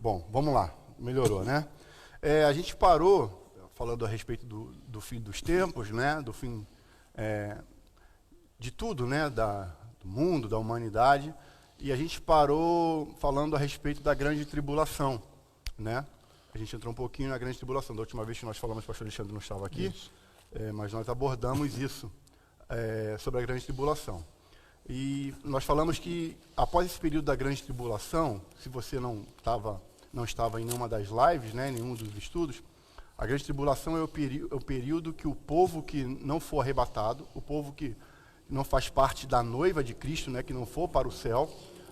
Bom, vamos lá. Melhorou, né? A gente parou, falando a respeito do fim dos tempos, né? Do fim de tudo, né? Do mundo, da humanidade. E a gente parou falando a respeito da grande tribulação, né? A gente entrou um pouquinho na grande tribulação. Da última vez que nós falamos, o pastor Alexandre não estava aqui, mas nós abordamos isso, sobre a grande tribulação. E nós falamos que, após esse período da grande tribulação, se você não estava em nenhuma das lives, né, em nenhum dos estudos, a grande tribulação é o período que o povo que não for arrebatado, o povo que não faz parte da noiva de Cristo, né, que não for para o céu,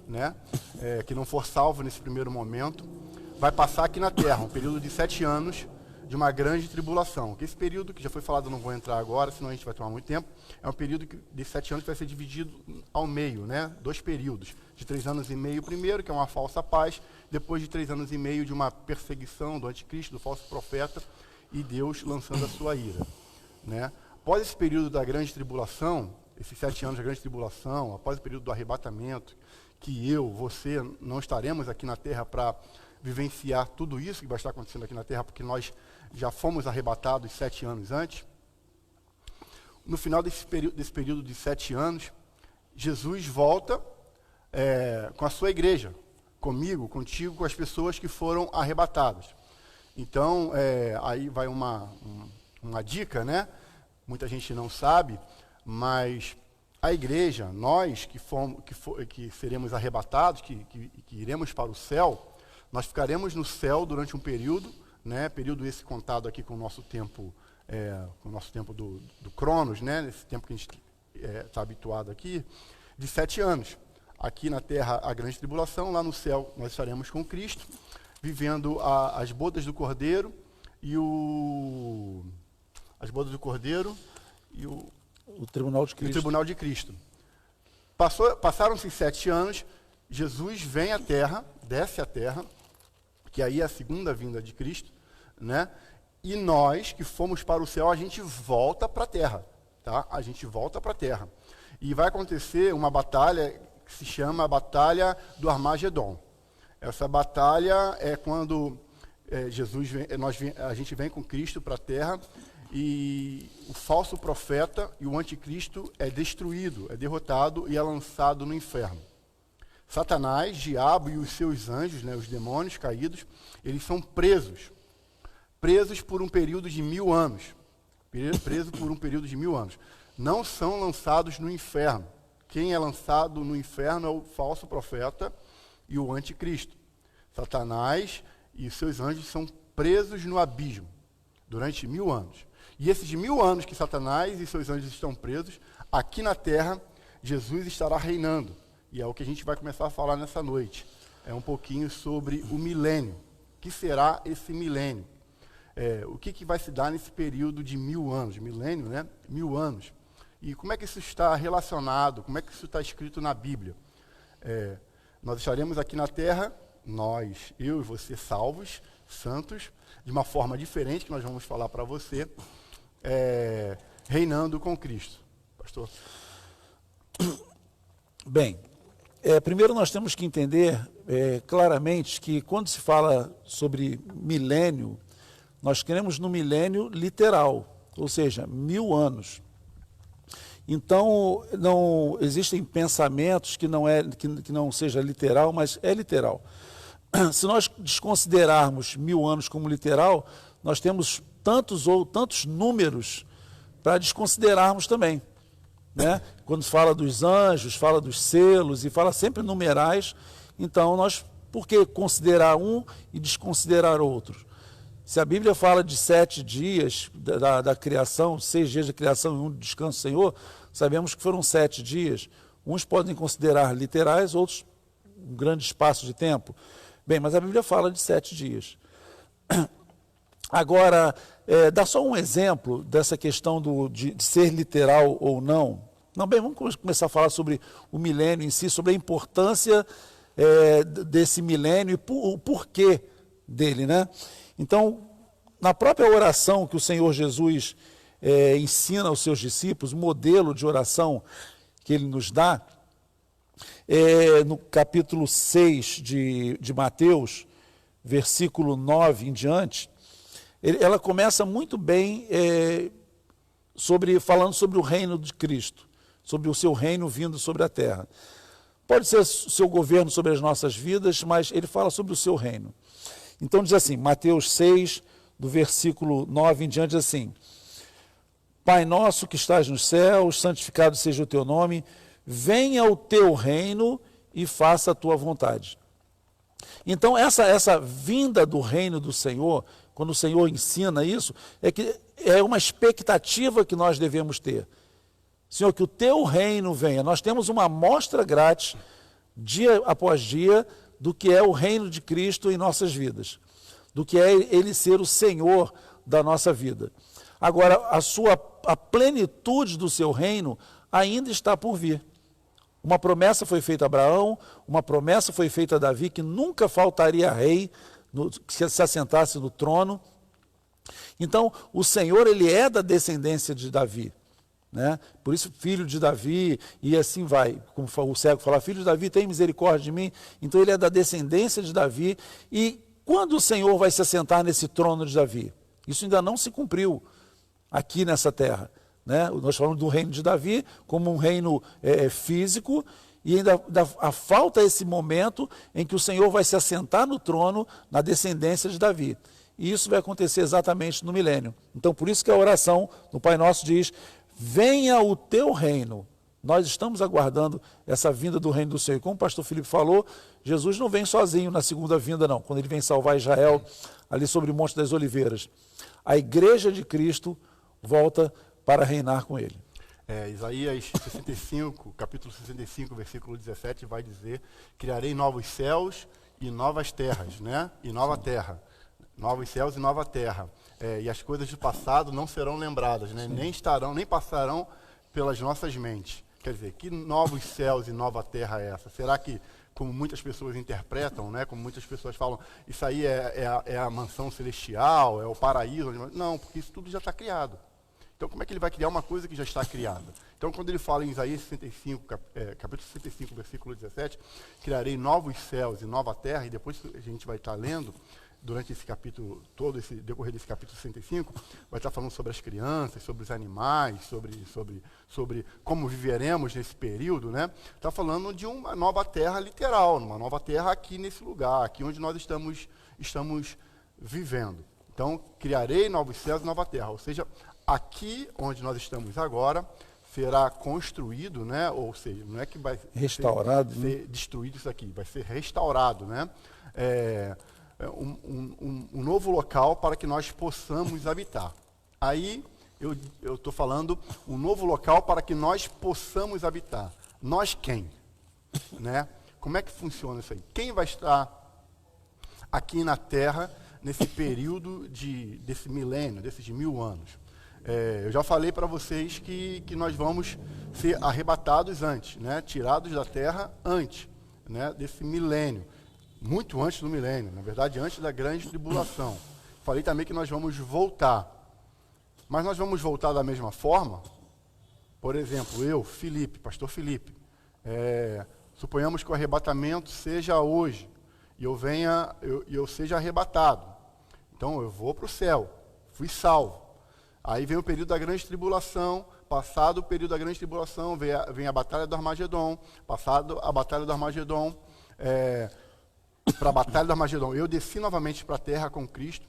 né, que não for salvo nesse primeiro momento, vai passar aqui na terra, um período de 7 anos, de uma grande tribulação. Esse período, que já foi falado, não vou entrar agora, senão a gente vai tomar muito tempo, é um período de 7 anos que vai ser dividido ao meio, né? 2 períodos, de 3 anos e meio primeiro, que é uma falsa paz, depois de 3 anos e meio de uma perseguição do anticristo, do falso profeta, e Deus lançando a sua ira, né? Após esse período da grande tribulação, esses 7 anos da grande tribulação, após o período do arrebatamento, que você não estaremos aqui na terra para vivenciar tudo isso que vai estar acontecendo aqui na terra, porque nós já fomos arrebatados 7 anos antes. No final desse período de 7 anos, Jesus volta com a sua igreja, comigo, contigo, com as pessoas que foram arrebatadas. Então, aí vai uma dica, né? Muita gente não sabe, mas a igreja, nós que seremos arrebatados, que iremos para o céu, nós ficaremos no céu durante um período, né? Período esse contado aqui com o nosso tempo, do Cronos, né? Nesse tempo que a gente está habituado aqui, de 7 anos. Aqui na terra a grande tribulação, lá no céu nós estaremos com Cristo, vivendo as bodas do Cordeiro e o tribunal de Cristo. O tribunal de Cristo. Passaram-se 7 anos, Jesus vem à terra, desce à terra, que aí é a segunda vinda de Cristo, né? E nós que fomos para o céu, a gente volta para a terra, tá? A gente volta para a terra. E vai acontecer uma batalha que se chama a Batalha do Armagedon. Essa batalha é quando a gente vem com Cristo para a terra e o falso profeta e o anticristo é destruído, é derrotado e é lançado no inferno. Satanás, diabo e os seus anjos, né, os demônios caídos, eles são presos por um período de 1000 anos. Presos por um período de 1000 anos. Não são lançados no inferno. Quem é lançado no inferno é o falso profeta e o anticristo. Satanás e os seus anjos são presos no abismo durante 1000 anos. E esses 1000 anos que Satanás e seus anjos estão presos, aqui na terra, Jesus estará reinando. E é o que a gente vai começar a falar nessa noite. É um pouquinho sobre o milênio. O que será esse milênio? O que vai se dar nesse período de 1000 anos? Milênio, né? 1000 anos. E como é que isso está relacionado? Como é que isso está escrito na Bíblia? Nós estaremos aqui na terra, eu e você, salvos, santos, de uma forma diferente, que nós vamos falar para você, reinando com Cristo. Pastor? Bem, primeiro nós temos que entender claramente que quando se fala sobre milênio, nós queremos no milênio literal, ou seja, 1000 anos. Então, não existem pensamentos que não seja literal, mas é literal. Se nós desconsiderarmos 1000 anos como literal, nós temos tantos números para desconsiderarmos também, né? Quando se fala dos anjos, fala dos selos e fala sempre numerais, então por que considerar um e desconsiderar outro? Se a Bíblia fala de 7 dias da criação, 6 dias da criação e 1 de descanso do Senhor, sabemos que foram 7 dias. Uns podem considerar literais, outros um grande espaço de tempo. Bem, mas a Bíblia fala de 7 dias. Agora, dá só um exemplo dessa questão de ser literal ou não. Não, bem, vamos começar a falar sobre o milênio em si, sobre a importância desse milênio e o porquê dele, né? Então, na própria oração que o Senhor Jesus ensina aos seus discípulos, modelo de oração que ele nos dá, no capítulo 6 de Mateus, versículo 9 em diante, ela começa muito bem falando sobre o reino de Cristo, sobre o seu reino vindo sobre a terra. Pode ser o seu governo sobre as nossas vidas, mas ele fala sobre o seu reino. Então diz assim, Mateus 6, do versículo 9 em diante, diz assim: Pai nosso que estás nos céus, santificado seja o teu nome, venha o teu reino e faça a tua vontade. Então essa vinda do reino do Senhor, quando o Senhor ensina isso, é uma expectativa que nós devemos ter. Senhor, que o teu reino venha. Nós temos uma amostra grátis, dia após dia, do que é o reino de Cristo em nossas vidas, do que é ele ser o Senhor da nossa vida. Agora, a plenitude do seu reino ainda está por vir. Uma promessa foi feita a Abraão, uma promessa foi feita a Davi, que nunca faltaria rei que se assentasse no trono. Então, o Senhor, ele é da descendência de Davi. Né? Por isso, filho de Davi, e assim vai, como o cego fala, filho de Davi, tem misericórdia de mim. Então ele é da descendência de Davi. E quando o Senhor vai se assentar nesse trono de Davi? Isso ainda não se cumpriu aqui nessa terra, né? Nós falamos do reino de Davi como um reino físico, e ainda falta esse momento em que o Senhor vai se assentar no trono na descendência de Davi. E isso vai acontecer exatamente no milênio. Então por isso que a oração no Pai Nosso diz: venha o teu reino. Nós estamos aguardando essa vinda do reino do Senhor. E como o pastor Felipe falou, Jesus não vem sozinho na segunda vinda, não. Quando ele vem salvar Israel, ali sobre o Monte das Oliveiras. A igreja de Cristo volta para reinar com ele. Isaías 65, capítulo 65, versículo 17, vai dizer: criarei novos céus e novas terras, né? E nova terra. Novos céus e nova terra. E as coisas do passado não serão lembradas, né? Nem passarão pelas nossas mentes. Quer dizer, que novos céus e nova terra é essa? Será que, como muitas pessoas interpretam, né? Como muitas pessoas falam, isso aí é a mansão celestial, é o paraíso? Não, porque isso tudo já está criado. Então, como é que ele vai criar uma coisa que já está criada? Então, quando ele fala em Isaías 65, capítulo 65, versículo 17, criarei novos céus e nova terra, e depois a gente vai estar lendo, durante esse capítulo, todo esse decorrer desse capítulo 65, vai estar falando sobre as crianças, sobre os animais, sobre como viveremos nesse período, né? Está falando de uma nova terra literal, uma nova terra aqui nesse lugar, aqui onde nós estamos vivendo. Então, criarei novos céus e nova terra, ou seja, aqui onde nós estamos agora, será construído, né? Ou seja, não é que vai ser destruído isso aqui, vai ser restaurado, né? Um novo local para que nós possamos habitar. Aí eu estou falando um novo local para que nós possamos habitar. Nós quem? Né? Como é que funciona isso aí? Quem vai estar aqui na Terra nesse período desse milênio, desses 1000 anos? Eu já falei para vocês que nós vamos ser arrebatados antes, né? Tirados da Terra antes, né? Desse milênio. Muito antes do milênio, na verdade, antes da grande tribulação. Falei também que nós vamos voltar. Mas nós vamos voltar da mesma forma? Por exemplo, eu, Felipe, pastor Felipe, suponhamos que o arrebatamento seja hoje, e eu seja arrebatado. Então, eu vou para o céu, fui salvo. Aí vem o período da grande tribulação. Passado o período da grande tribulação, vem a batalha do Armagedon. Passado a batalha do Armagedon, para a batalha do Armagedon, eu desci novamente para a terra com Cristo.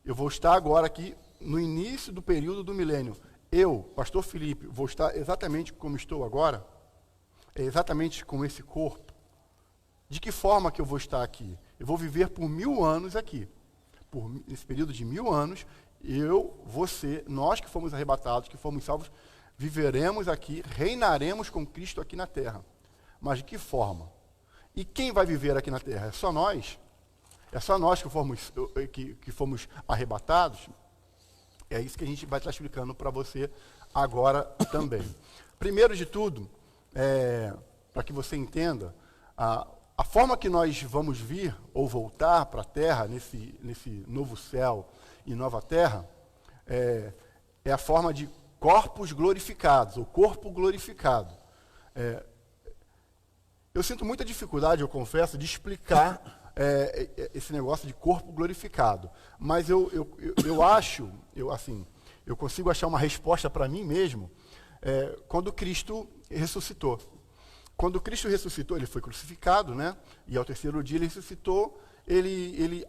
Eu vou estar agora aqui no início do período do milênio. Eu, pastor Felipe, vou estar exatamente como estou agora, exatamente com esse corpo. De que forma que eu vou estar aqui? Eu vou viver por 1000 anos aqui. Nesse período de 1000 anos, você, nós que fomos arrebatados, que fomos salvos, viveremos aqui, reinaremos com Cristo aqui na terra. Mas de que forma? E quem vai viver aqui na terra? É só nós? É só nós que fomos arrebatados? É isso que a gente vai estar explicando para você agora também. Primeiro de tudo, para que você entenda, a forma que nós vamos vir ou voltar para a terra, nesse novo céu e nova terra, é a forma de corpos glorificados, ou corpo glorificado. Eu sinto muita dificuldade, eu confesso, de explicar esse negócio de corpo glorificado. Mas eu acho, eu consigo achar uma resposta para mim mesmo quando Cristo ressuscitou. Quando Cristo ressuscitou, ele foi crucificado, né? E ao terceiro dia ele ressuscitou, ele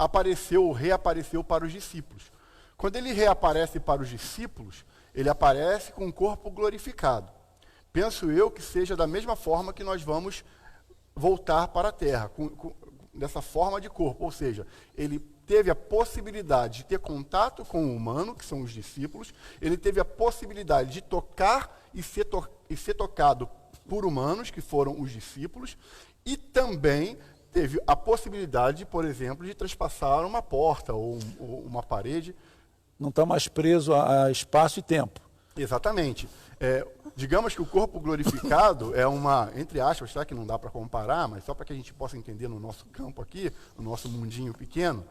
reapareceu para os discípulos. Quando ele reaparece para os discípulos, ele aparece com um corpo glorificado. Penso eu que seja da mesma forma que nós vamos voltar para a Terra, dessa forma de corpo. Ou seja, ele teve a possibilidade de ter contato com o humano, que são os discípulos, ele teve a possibilidade de tocar e ser tocado por humanos, que foram os discípulos, e também teve a possibilidade, por exemplo, de transpassar uma porta ou uma parede. Não está mais preso a espaço e tempo. Exatamente. Digamos que o corpo glorificado é uma, entre aspas, tá, que não dá para comparar, mas só para que a gente possa entender no nosso campo aqui, no nosso mundinho pequeno,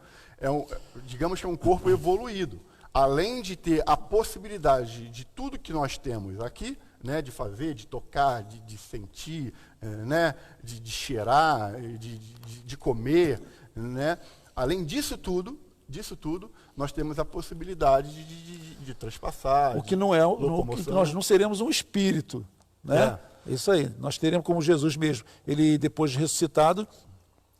digamos que é um corpo evoluído. Além de ter a possibilidade de tudo que nós temos aqui, né, de fazer, de tocar, de sentir, né, de cheirar, de comer, né? Além disso tudo, nós temos a possibilidade de transpassar. O que não é, que nós não seremos um espírito, né? Isso aí. Nós teremos como Jesus mesmo. Ele, depois de ressuscitado,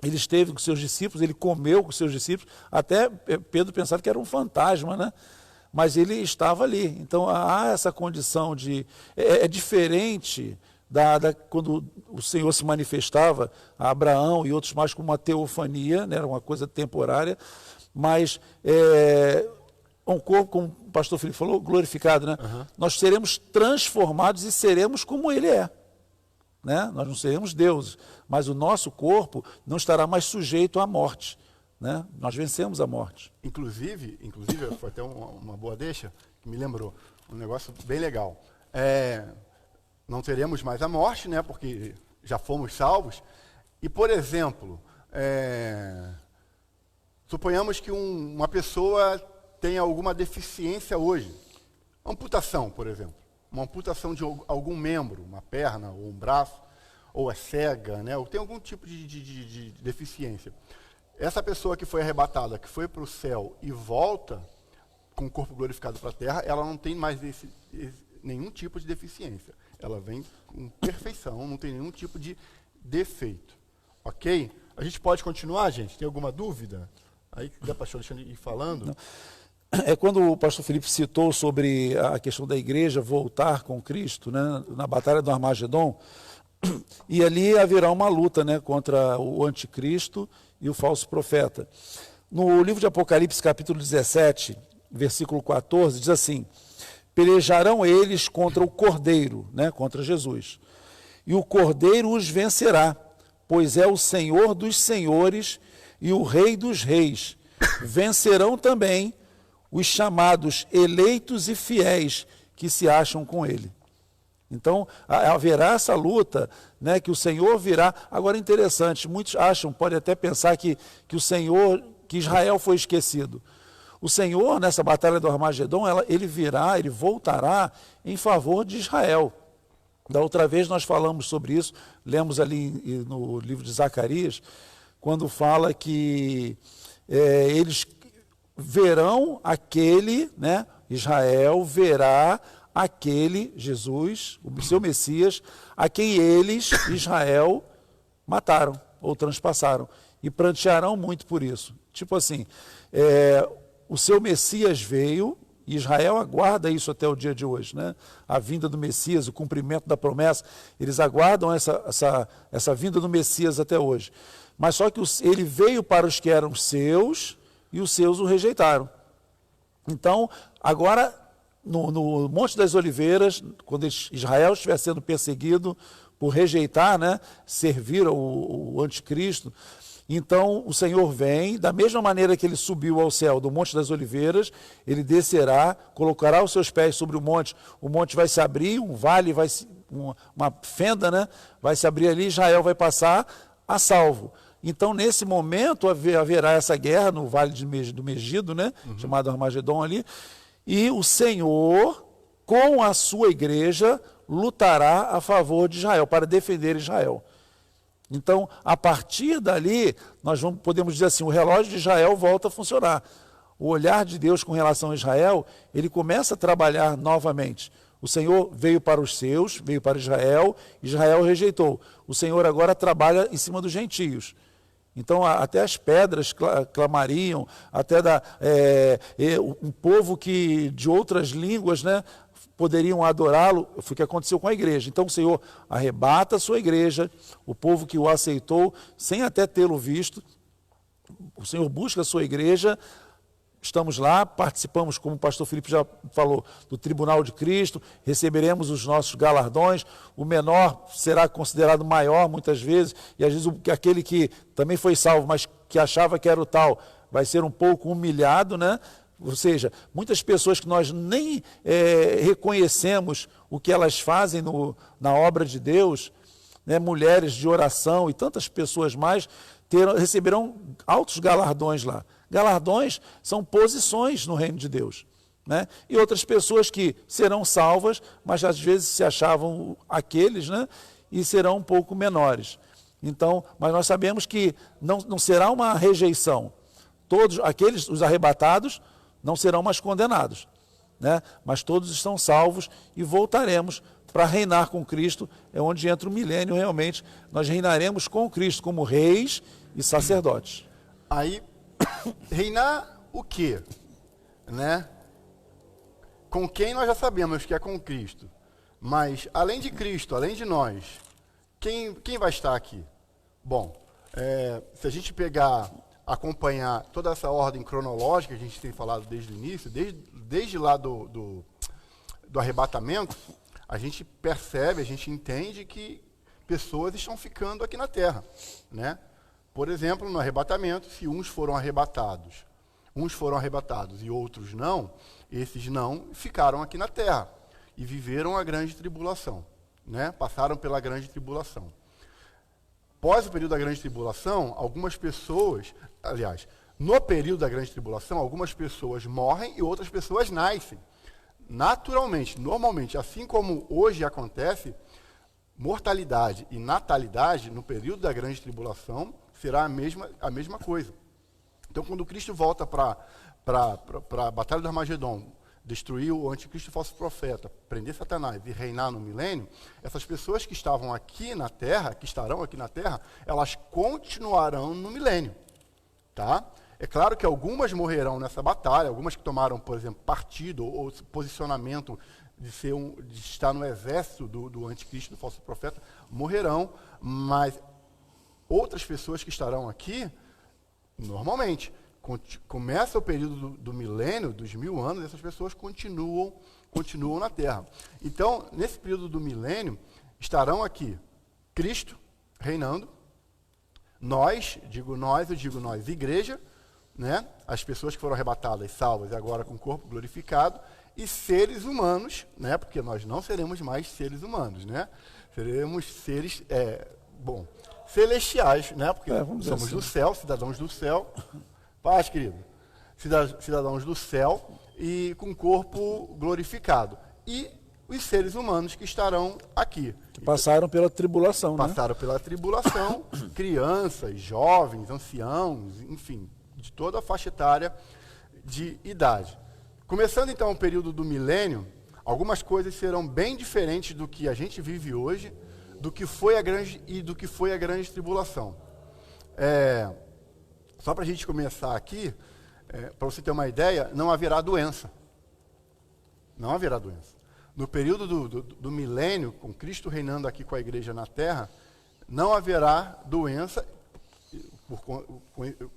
ele esteve com seus discípulos, ele comeu com seus discípulos. Até Pedro pensava que era um fantasma, né? Mas ele estava ali. Então há essa condição de... É diferente quando o Senhor se manifestava a Abraão e outros mais como uma teofania, né? Era uma coisa temporária, mas um corpo, como o pastor Felipe falou, glorificado, né? Uhum. Nós seremos transformados e seremos como ele é. Né? Nós não seremos deuses, mas o nosso corpo não estará mais sujeito à morte. Né? Nós vencemos a morte. Inclusive foi até uma boa deixa, que me lembrou um negócio bem legal. Não teremos mais a morte, né? Porque já fomos salvos. E, por exemplo, suponhamos que uma pessoa tenha alguma deficiência hoje. Amputação, por exemplo. Uma amputação de algum membro, uma perna ou um braço, ou é cega, né? Ou tem algum tipo de deficiência. Essa pessoa que foi arrebatada, que foi para o céu e volta com o corpo glorificado para a terra, ela não tem mais nenhum tipo de deficiência. Ela vem com perfeição, não tem nenhum tipo de defeito. Ok? A gente pode continuar, gente? Tem alguma dúvida? Aí, dá para deixando ir falando? Não. Quando o pastor Felipe citou sobre a questão da igreja voltar com Cristo, né, na batalha do Armagedon, e ali haverá uma luta, né, contra o anticristo e o falso profeta. No livro de Apocalipse, capítulo 17, versículo 14, diz assim: pelejarão eles contra o Cordeiro, né, contra Jesus, e o Cordeiro os vencerá, pois é o Senhor dos senhores e o Rei dos reis. Vencerão também os chamados eleitos e fiéis que se acham com ele. Então, haverá essa luta, né, que o Senhor virá. Agora, interessante, muitos acham, podem até pensar que Israel foi esquecido. O Senhor, nessa batalha do Armagedon, ele voltará em favor de Israel. Da outra vez nós falamos sobre isso, lemos ali no livro de Zacarias, quando fala que eles verão aquele, né, Israel verá aquele Jesus, o seu Messias, a quem eles, Israel, mataram ou transpassaram. E prantearão muito por isso. Tipo assim, o seu Messias veio, e Israel aguarda isso até o dia de hoje, né? A vinda do Messias, o cumprimento da promessa, eles aguardam essa vinda do Messias até hoje. Mas só que ele veio para os que eram seus, e os seus o rejeitaram. Então, agora, no Monte das Oliveiras, quando Israel estiver sendo perseguido por rejeitar, né, servir o anticristo, então o Senhor vem, da mesma maneira que ele subiu ao céu do Monte das Oliveiras, ele descerá, colocará os seus pés sobre o monte vai se abrir, um vale, uma fenda, né, vai se abrir ali, Israel vai passar a salvo. Então, nesse momento, haverá essa guerra no Vale do Megido, né, chamado Armagedon ali, e o Senhor, com a sua igreja, lutará a favor de Israel, para defender Israel. Então, a partir dali, podemos dizer assim, o relógio de Israel volta a funcionar. O olhar de Deus com relação a Israel, ele começa a trabalhar novamente. O Senhor veio para os seus, veio para Israel, Israel rejeitou. O Senhor agora trabalha em cima dos gentios. Então, até as pedras clamariam, até um povo que de outras línguas, né, poderiam adorá-lo. Foi o que aconteceu com a igreja. Então, o Senhor arrebata a sua igreja, o povo que o aceitou, sem até tê-lo visto. O Senhor busca a sua igreja. Estamos lá, participamos, como o pastor Felipe já falou, do Tribunal de Cristo, receberemos os nossos galardões, o menor será considerado maior muitas vezes, e às vezes aquele que também foi salvo, mas que achava que era o tal, vai ser um pouco humilhado, né? Ou seja, muitas pessoas que nós nem reconhecemos o que elas fazem na obra de Deus, né? Mulheres de oração e tantas pessoas mais, receberão altos galardões lá. Galardões são posições no reino de Deus, né? E outras pessoas que serão salvas, mas às vezes se achavam aqueles, né? E serão um pouco menores. Então, mas nós sabemos que não será uma rejeição. Todos aqueles, os arrebatados, não serão mais condenados, né? Mas todos estão salvos e voltaremos para reinar com Cristo. É onde entra o milênio realmente. Nós reinaremos com Cristo como reis e sacerdotes. Aí, reinar o quê? Né? Com quem nós já sabemos que é com Cristo. Mas, além de Cristo, além de nós, quem vai estar aqui? Bom, se a gente acompanhar toda essa ordem cronológica que a gente tem falado desde o início, desde lá do arrebatamento, a gente percebe, a gente entende que pessoas estão ficando aqui na Terra, né? Por exemplo, no arrebatamento, se uns foram arrebatados e outros não, esses não ficaram aqui na Terra e viveram a grande tribulação, né? Passaram pela grande tribulação. Após o período da grande tribulação, algumas pessoas, aliás, no período da grande tribulação, algumas pessoas morrem e outras pessoas nascem. Naturalmente, normalmente, assim como hoje acontece, mortalidade e natalidade no período da grande tribulação será a mesma coisa. Então, quando Cristo volta para a Batalha do Armagedon, destruir o anticristo e falso profeta, prender Satanás e reinar no milênio, essas pessoas que estavam aqui na Terra, que estarão aqui na Terra, elas continuarão no milênio. Tá? É claro que algumas morrerão nessa batalha, algumas que tomaram, por exemplo, partido ou posicionamento de estar no exército do anticristo, do falso profeta, morrerão, mas outras pessoas que estarão aqui, normalmente, começa o período do milênio, dos 1000 anos, essas pessoas continuam na Terra. Então, nesse período do milênio, estarão aqui Cristo reinando, eu digo nós, igreja, né? As pessoas que foram arrebatadas, salvas, e agora com o corpo glorificado, e seres humanos, né? Porque nós não seremos mais seres humanos, né? Seremos seres, celestiais, né? Porque somos assim, do céu, cidadãos do céu. Paz, querido. Cidadãos do céu e com corpo glorificado. E os seres humanos que estarão aqui. Que passaram pela tribulação, Passaram pela tribulação, crianças, jovens, anciãos, enfim, de toda a faixa etária de idade. Começando então o período do milênio, algumas coisas serão bem diferentes do que a gente vive hoje, do que foi a grande tribulação. Só para a gente começar aqui, para você ter uma ideia, não haverá doença. Não haverá doença. No período do milênio, com Cristo reinando aqui com a igreja na Terra, não haverá doença. Por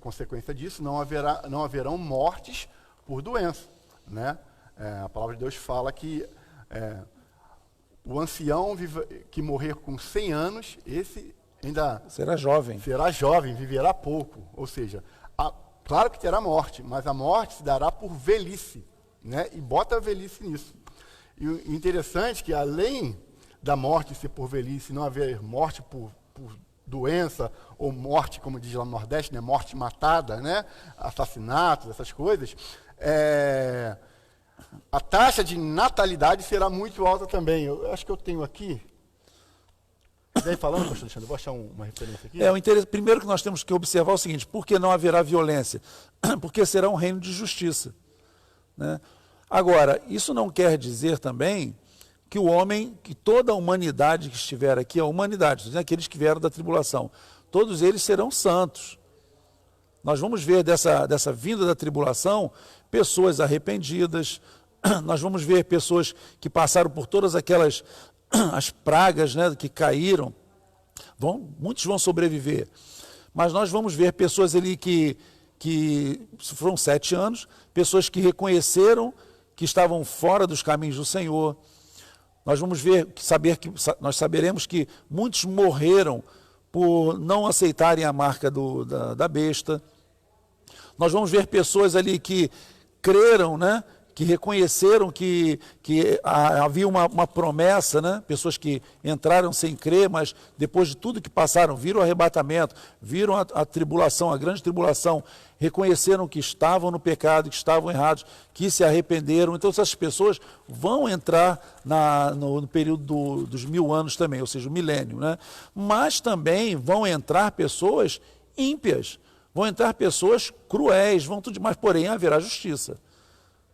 consequência disso, não haverão mortes por doença, né? A palavra de Deus fala que o ancião que morrer com 100 anos, esse ainda será jovem, viverá pouco. Ou seja, claro que terá morte, mas a morte se dará por velhice, né? E bota a velhice nisso. E o interessante é que, além da morte ser por velhice, não haver morte por doença, ou morte, como diz lá no Nordeste, né? Morte matada, né? Assassinatos, essas coisas, a taxa de natalidade será muito alta também. Eu acho que eu tenho aqui Vem falando, pastor Alexandre, eu vou achar uma referência aqui. O interesse, primeiro que nós temos que observar é o seguinte: por que não haverá violência? Porque será um reino de justiça. Né? Agora, isso não quer dizer também que o homem, que toda a humanidade que estiver aqui, a humanidade, aqueles que vieram da tribulação, todos eles serão santos. Nós vamos ver dessa vinda da tribulação pessoas arrependidas, nós vamos ver pessoas que passaram por todas aquelas as pragas, né, que caíram, muitos vão sobreviver, mas nós vamos ver pessoas ali que foram 7 anos, pessoas que reconheceram que estavam fora dos caminhos do Senhor. Nós vamos nós saberemos que muitos morreram por não aceitarem a marca da besta. Nós vamos ver pessoas ali que creram, né? Que reconheceram que havia uma promessa, né? Pessoas que entraram sem crer, mas depois de tudo que passaram, viram o arrebatamento, viram a tribulação, a grande tribulação, reconheceram que estavam no pecado, que estavam errados, que se arrependeram. Então essas pessoas vão entrar no período dos 1000 anos também, ou seja, o milênio, né? Mas também vão entrar pessoas ímpias, vão entrar pessoas cruéis, mas porém haverá justiça.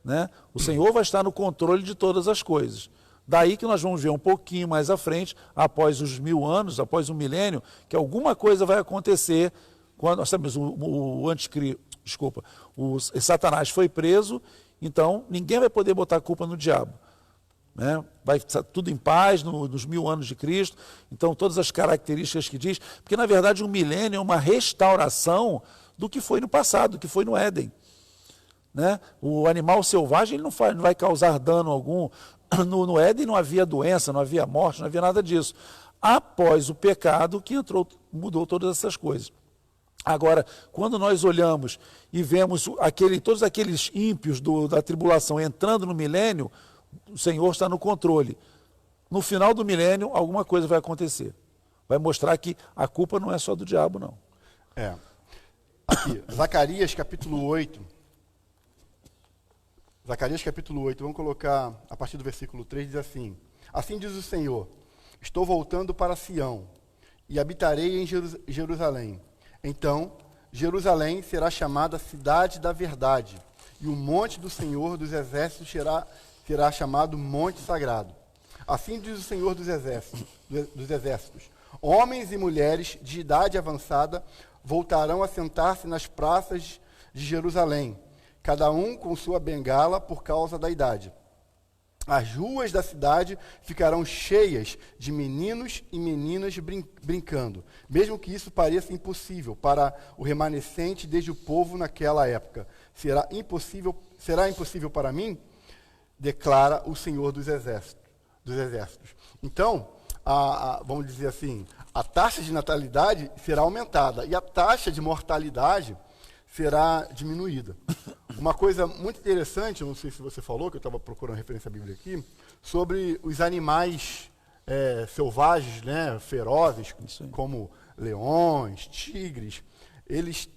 Né? O Senhor vai estar no controle de todas as coisas. Daí que nós vamos ver um pouquinho mais à frente, após os 1000 anos, após o milênio, que alguma coisa vai acontecer quando nós sabemos o Satanás foi preso, então ninguém vai poder botar a culpa no diabo. Né? Vai estar tudo em paz nos 1000 anos de Cristo. Então todas as características que diz, porque na verdade o milênio é uma restauração do que foi no passado, do que foi no Éden. Né? O animal selvagem ele não vai causar dano algum. No Éden não havia doença, não havia morte, não havia nada disso. Após o pecado que entrou, mudou todas essas coisas. Agora, quando nós olhamos e vemos todos aqueles ímpios da tribulação entrando no milênio, o Senhor está no controle. No final do milênio, alguma coisa vai acontecer. Vai mostrar que a culpa não é só do diabo, não. Aqui, Zacarias capítulo 8. Zacarias capítulo 8, vamos colocar a partir do versículo 3, diz assim: Assim diz o Senhor, estou voltando para Sião, e habitarei em Jerusalém. Então, Jerusalém será chamada Cidade da Verdade, e o monte do Senhor dos Exércitos será chamado Monte Sagrado. Assim diz o Senhor dos Exércitos, homens e mulheres de idade avançada voltarão a sentar-se nas praças de Jerusalém, cada um com sua bengala por causa da idade. As ruas da cidade ficarão cheias de meninos e meninas brincando, mesmo que isso pareça impossível para o remanescente desde o povo naquela época. Será impossível para mim? Declara o Senhor dos Exércitos. Então, vamos dizer assim, a taxa de natalidade será aumentada e a taxa de mortalidade será diminuída. Uma coisa muito interessante, eu não sei se você falou, que eu estava procurando referência à Bíblia aqui, sobre os animais selvagens, né, ferozes, como leões, tigres, eles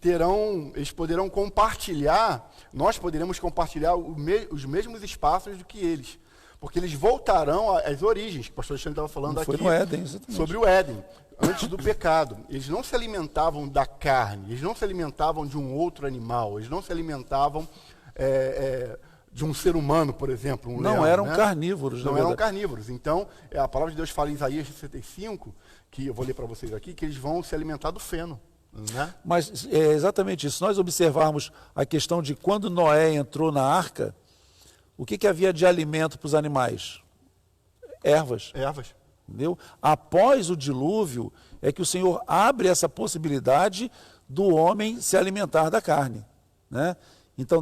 poderão compartilhar, nós poderemos compartilhar os mesmos espaços do que eles, porque eles voltarão às origens, que o pastor Alexandre estava falando aqui, no Éden, sobre o Éden. Antes do pecado, eles não se alimentavam da carne, eles não se alimentavam de um outro animal, eles não se alimentavam de um ser humano, por exemplo, não leão, eram né? carnívoros. Não eram carnívoros. Então, a palavra de Deus fala em Isaías 65, que eu vou ler para vocês aqui, que eles vão se alimentar do feno. Né? Mas é exatamente isso. Se nós observarmos a questão de quando Noé entrou na arca, o que havia de alimento para os animais? Ervas. Entendeu? Após o dilúvio, é que o Senhor abre essa possibilidade do homem se alimentar da carne. Né? Então,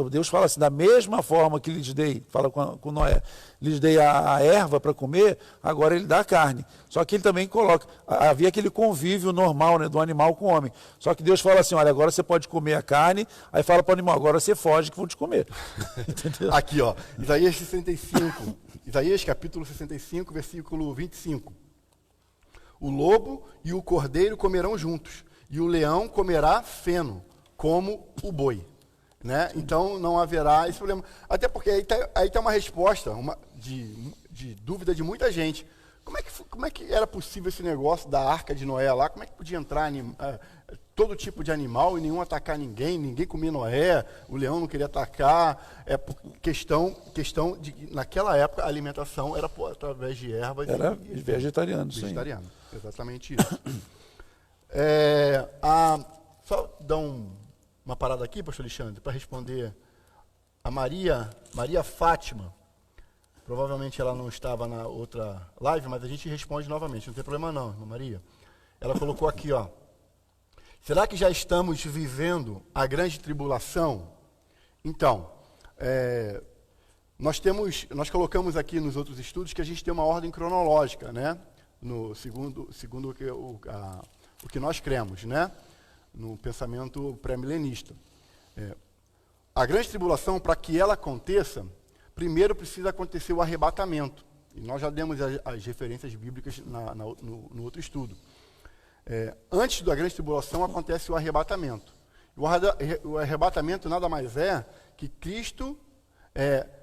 Deus fala assim, da mesma forma que lhes dei, fala com Noé, lhes dei a erva para comer, agora ele dá a carne. Só que ele também havia aquele convívio normal, né, do animal com o homem. Só que Deus fala assim, olha, agora você pode comer a carne, aí fala para o animal, agora você foge que vou te comer. Entendeu? Aqui, ó, Isaías 65, Isaías capítulo 65, versículo 25. O lobo e o cordeiro comerão juntos, e o leão comerá feno, como o boi. Né? Então não haverá esse problema. Até porque aí tá uma resposta de dúvida de muita gente. Como é que era possível esse negócio da Arca de Noé lá? Como é que podia entrar todo tipo de animal e nenhum atacar ninguém, ninguém comia Noé, o leão não queria atacar? É por questão de que naquela época a alimentação era através de ervas. Era vegetariano, sim. Vegetariano, exatamente isso. Só dar uma parada aqui, pastor Alexandre, para responder a Maria Fátima. Provavelmente ela não estava na outra live, mas a gente responde novamente, não tem problema não, irmã Maria. Ela colocou aqui, ó. Será que já estamos vivendo a grande tribulação? Então, nós colocamos aqui nos outros estudos que a gente tem uma ordem cronológica, né? Segundo o que nós cremos, né? No pensamento pré-milenista. A grande tribulação, para que ela aconteça, primeiro precisa acontecer o arrebatamento. E nós já demos as referências bíblicas no outro estudo. Antes da grande tribulação acontece o arrebatamento. O arrebatamento nada mais é que Cristo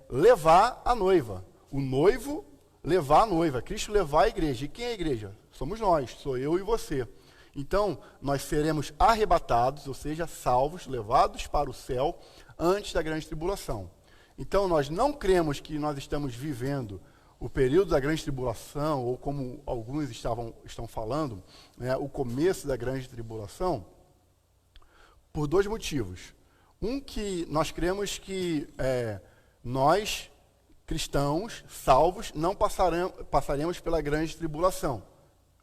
levar a noiva. O noivo levar a noiva. Cristo levar a igreja. E quem é a igreja? Somos nós, sou eu e você. Então, nós seremos arrebatados, ou seja, salvos, levados para o céu antes da grande tribulação. Então, nós não cremos que nós estamos vivendo o período da grande tribulação, ou como alguns estão falando, né, o começo da grande tribulação, por dois motivos. Um, que nós cremos que nós, cristãos, salvos, não passaremos pela grande tribulação.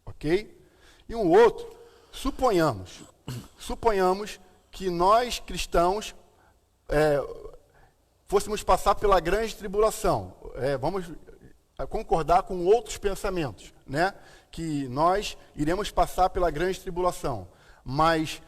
Ok? E um outro, suponhamos que nós, cristãos, fôssemos passar pela grande tribulação. Vamos concordar com outros pensamentos, né? Que nós iremos passar pela grande tribulação. Mas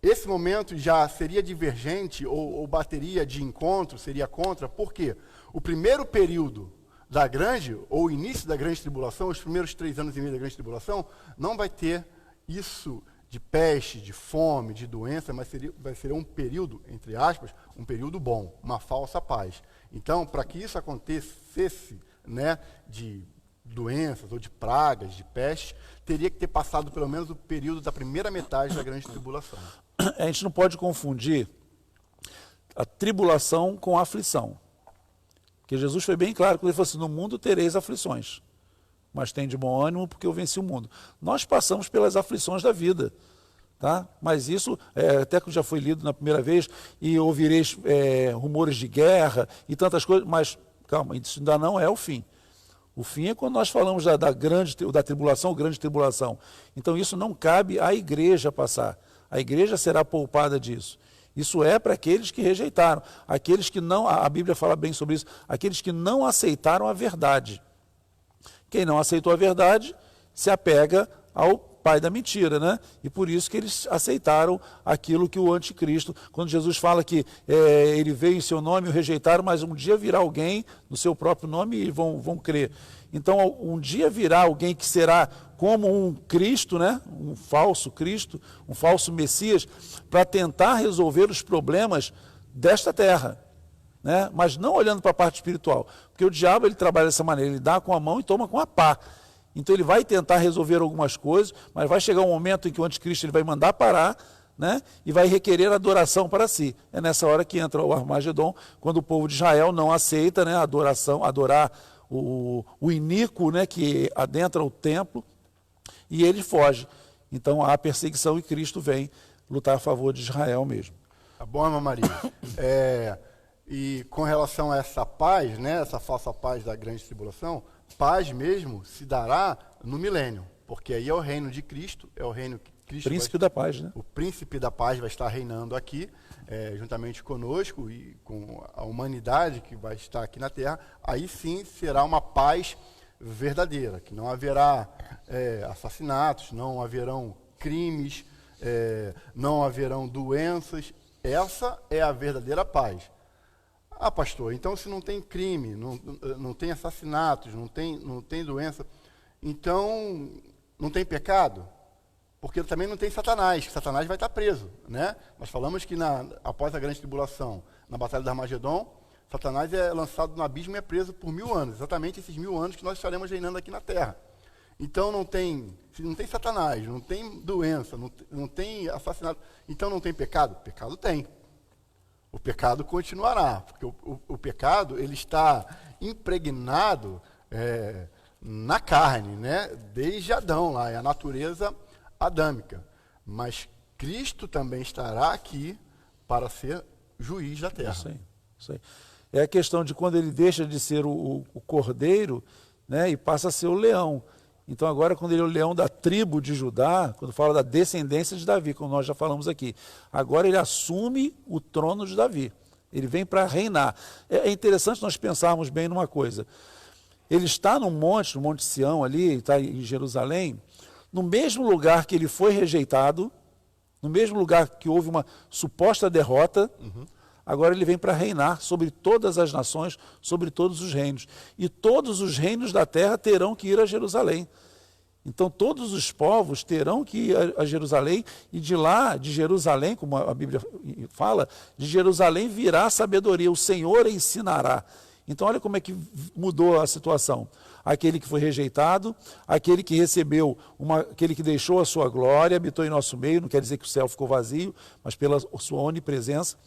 esse momento já seria divergente ou bateria de encontro, seria contra, por quê? O primeiro período da grande, ou início da grande tribulação, os primeiros 3 anos e meio da grande tribulação, não vai ter isso de peste, de fome, de doença, mas vai ser um período, entre aspas, um período bom, uma falsa paz. Então, para que isso acontecesse, né, de doenças ou de pragas, de peste, teria que ter passado pelo menos o período da primeira metade da grande tribulação. A gente não pode confundir a tribulação com a aflição. Porque Jesus foi bem claro quando ele falou assim, no mundo tereis aflições, mas tem de bom ânimo porque eu venci o mundo. Nós passamos pelas aflições da vida, tá? Mas isso, até que já foi lido na primeira vez, e ouvireis rumores de guerra e tantas coisas, mas calma, isso ainda não é o fim. O fim é quando nós falamos da tribulação, grande tribulação. Então isso não cabe à igreja passar. A igreja será poupada disso. Isso é para aqueles que rejeitaram, aqueles que não, a Bíblia fala bem sobre isso, aqueles que não aceitaram a verdade. Quem não aceitou a verdade se apega ao pai da mentira, né? E por isso que eles aceitaram aquilo que o anticristo, quando Jesus fala que ele veio em seu nome e o rejeitaram, mas um dia virá alguém no seu próprio nome e vão crer. Então, um dia virá alguém que será como um Cristo, né? Um falso Cristo, um falso Messias, para tentar resolver os problemas desta terra, né? Mas não olhando para a parte espiritual, porque o diabo ele trabalha dessa maneira, ele dá com a mão e toma com a pá. Então ele vai tentar resolver algumas coisas, mas vai chegar um momento em que o anticristo ele vai mandar parar, né? E vai requerer adoração para si. É nessa hora que entra o Armagedon, quando o povo de Israel não aceita, né, adorar o iníquo, né, que adentra o templo, e ele foge. Então há perseguição e Cristo vem lutar a favor de Israel mesmo. Tá bom, irmã Maria? E com relação a essa paz, né, essa falsa paz da grande tribulação, paz mesmo se dará no milênio, porque aí é o reino de Cristo, é o reino que Cristo príncipe da paz, né? O príncipe da paz vai estar reinando aqui, juntamente conosco e com a humanidade que vai estar aqui na terra. Aí sim será uma paz verdadeira, que não haverá assassinatos, não haverão crimes, não haverão doenças. Essa é a verdadeira paz. Ah, pastor, então se não tem crime, não tem assassinatos, não tem doença, então não tem pecado? Porque também não tem Satanás, que Satanás vai estar preso, né? Nós falamos que após a grande tribulação, na batalha do Armagedon, Satanás é lançado no abismo e é preso por 1000 anos, exatamente esses 1000 anos que nós estaremos reinando aqui na terra. Então se não tem Satanás, não tem doença, não tem assassinato, então não tem pecado? Pecado tem. O pecado continuará, porque o pecado ele está impregnado na carne, né? Desde Adão lá, é a natureza adâmica. Mas Cristo também estará aqui para ser juiz da terra. Isso aí. É a questão de quando ele deixa de ser o cordeiro, né, e passa a ser o leão. Então agora quando ele é o leão da tribo de Judá, quando fala da descendência de Davi, como nós já falamos aqui, agora ele assume o trono de Davi. Ele vem para reinar. É interessante nós pensarmos bem numa coisa. Ele está no Monte Sião ali, está em Jerusalém, no mesmo lugar que ele foi rejeitado, no mesmo lugar que houve uma suposta derrota, agora ele vem para reinar sobre todas as nações, sobre todos os reinos. E todos os reinos da terra terão que ir a Jerusalém. Então todos os povos terão que ir a Jerusalém, e de lá, de Jerusalém, como a Bíblia fala, de Jerusalém virá a sabedoria, o Senhor ensinará. Então olha como é que mudou a situação. Aquele que foi rejeitado, aquele que recebeu, aquele que deixou a sua glória, habitou em nosso meio, não quer dizer que o céu ficou vazio, mas pela sua onipresença.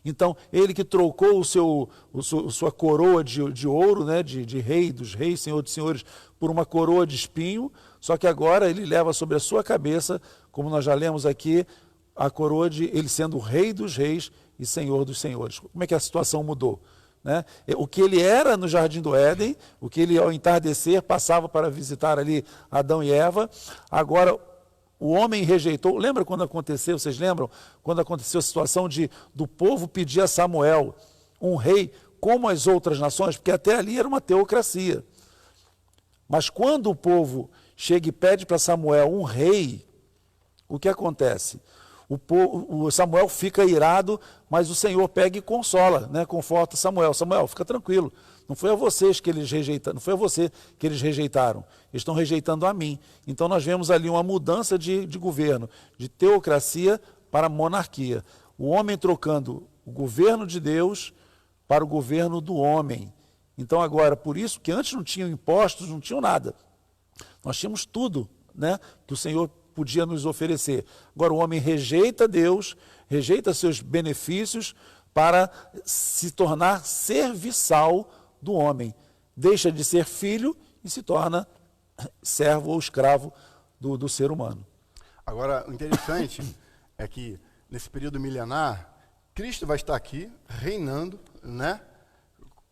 Então, ele que trocou sua coroa de ouro, né, de rei dos reis, senhor dos senhores, por uma coroa de espinho, só que agora ele leva sobre a sua cabeça, como nós já lemos aqui, a coroa de ele sendo o rei dos reis e senhor dos senhores. Como é que a situação mudou? Né? O que ele era no Jardim do Éden, o que ele ao entardecer passava para visitar ali Adão e Eva, agora o homem rejeitou. Lembra quando aconteceu, vocês lembram? Quando aconteceu a situação do povo pedir a Samuel um rei como as outras nações, porque até ali era uma teocracia. Mas quando o povo chega e pede para Samuel um rei, o que acontece? O Samuel fica irado, mas o Senhor pega e consola, né? Conforta Samuel. Samuel, fica tranquilo. Não foi a vocês que eles rejeitaram, não foi a você que eles rejeitaram. Eles estão rejeitando a mim. Então nós vemos ali uma mudança de governo, de teocracia para monarquia. O homem trocando o governo de Deus para o governo do homem. Então agora, por isso que antes não tinham impostos, não tinham nada. Nós tínhamos tudo, né, que o Senhor podia nos oferecer. Agora o homem rejeita Deus, rejeita seus benefícios para se tornar serviçal do homem. Deixa de ser filho e se torna servo ou escravo do ser humano. Agora, o interessante é que nesse período milenar, Cristo vai estar aqui reinando, né,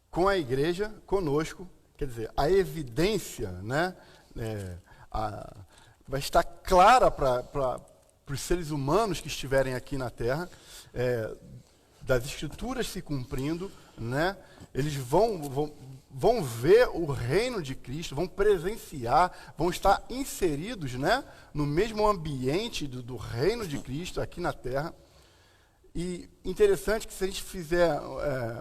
com a igreja, conosco. Quer dizer, a evidência, né, vai estar clara para os seres humanos que estiverem aqui na Terra, das Escrituras se cumprindo, né? Eles vão ver o reino de Cristo, vão presenciar, vão estar inseridos, né, no mesmo ambiente do reino de Cristo aqui na Terra. E interessante que se a gente fizer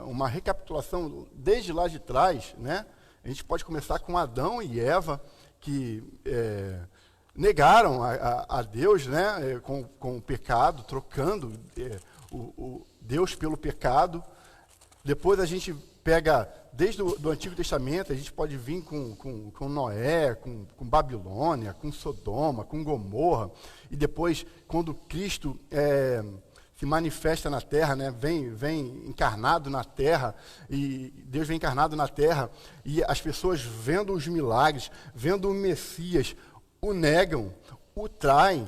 uma recapitulação desde lá de trás, né, a gente pode começar com Adão e Eva, que negaram a Deus, né, com o pecado, trocando o Deus pelo pecado. Depois a gente pega, desde o Antigo Testamento, a gente pode vir com Noé, com Babilônia, com Sodoma, com Gomorra. E depois, quando Cristo se manifesta na terra, né, vem encarnado na terra, e Deus vem encarnado na terra, e as pessoas vendo os milagres, vendo o Messias, o negam, o traem,